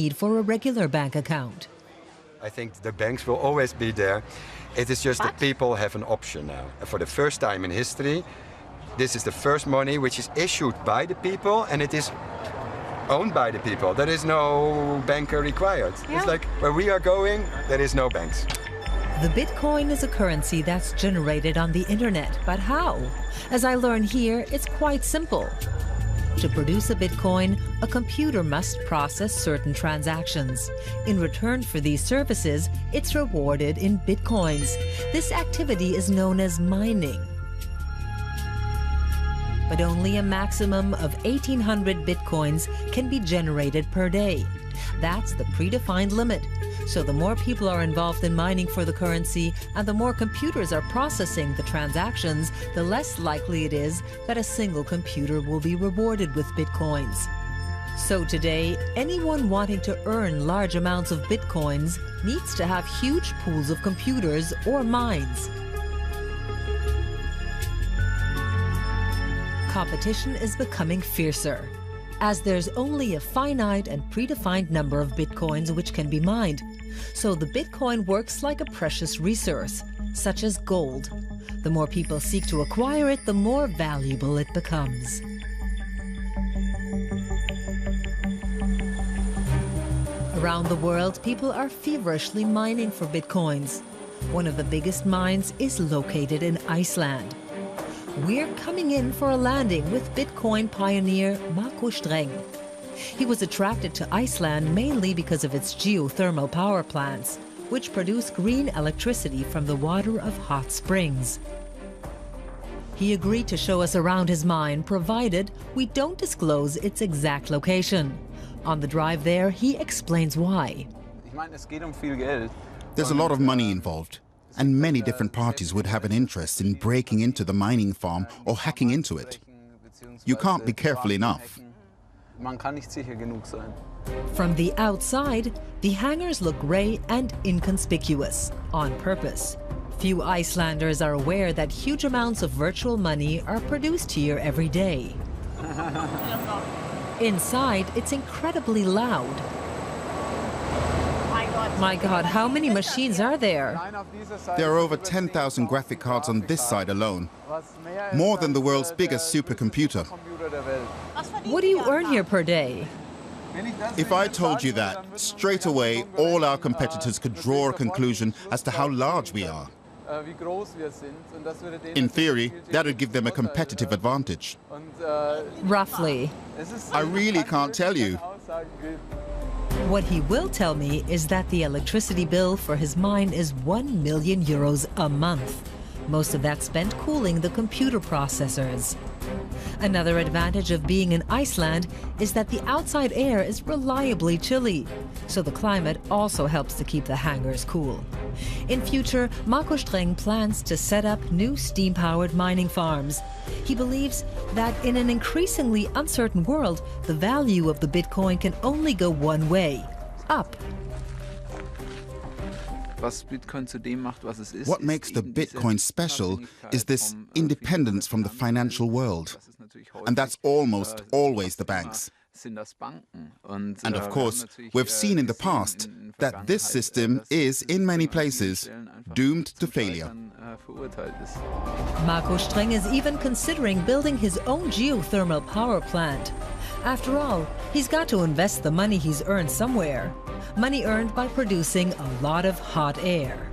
need for a regular bank account. I think the banks will always be there. It is just that people have an option now. And for the first time in history, this is the first money which is issued by the people and it is owned by the people. There is no banker required. Yeah. It's like where we are going, there is no banks. The Bitcoin is a currency that's generated on the internet, but how? As I learn here, it's quite simple. To produce a Bitcoin, a computer must process certain transactions. In return for these services, it's rewarded in Bitcoins. This activity is known as mining. But only a maximum of 1,800 Bitcoins can be generated per day. That's the predefined limit. So the more people are involved in mining for the currency and the more computers are processing the transactions, the less likely it is that a single computer will be rewarded with Bitcoins. So today, anyone wanting to earn large amounts of Bitcoins needs to have huge pools of computers or mines. Competition is becoming fiercer, as there's only a finite and predefined number of Bitcoins which can be mined. So the Bitcoin works like a precious resource, such as gold. The more people seek to acquire it, the more valuable it becomes. Around the world, people are feverishly mining for Bitcoins. One of the biggest mines is located in Iceland. We're coming in for a landing with Bitcoin pioneer Markus Streng. He was attracted to Iceland mainly because of its geothermal power plants, which produce green electricity from the water of hot springs. He agreed to show us around his mine, provided we don't disclose its exact location. On the drive there, he explains why. There's a lot of money involved, and many different parties would have an interest in breaking into the mining farm or hacking into it. You can't be careful enough. From the outside, the hangars look grey and inconspicuous, on purpose. Few Icelanders are aware that huge amounts of virtual money are produced here every day. Inside, it's incredibly loud. My God, how many machines are there? There are over 10,000 graphic cards on this side alone, more than the world's biggest supercomputer. What do you earn here per day? If I told you that, straight away all our competitors could draw a conclusion as to how large we are. In theory, that would give them a competitive advantage. Roughly. I really can't tell you. What he will tell me is that the electricity bill for his mine is €1 million a month. Most of that spent cooling the computer processors. Another advantage of being in Iceland is that the outside air is reliably chilly, so the climate also helps to keep the hangars cool. In future, Markus Streng plans to set up new steam-powered mining farms. He believes that in an increasingly uncertain world, the value of the Bitcoin can only go one way, up. What makes the Bitcoin special is this independence from the financial world. And that's almost always the banks. And of course, we've seen in the past that this system is, in many places, doomed to failure. Markus Streng is even considering building his own geothermal power plant. After all, he's got to invest the money he's earned somewhere. Money earned by producing a lot of hot air.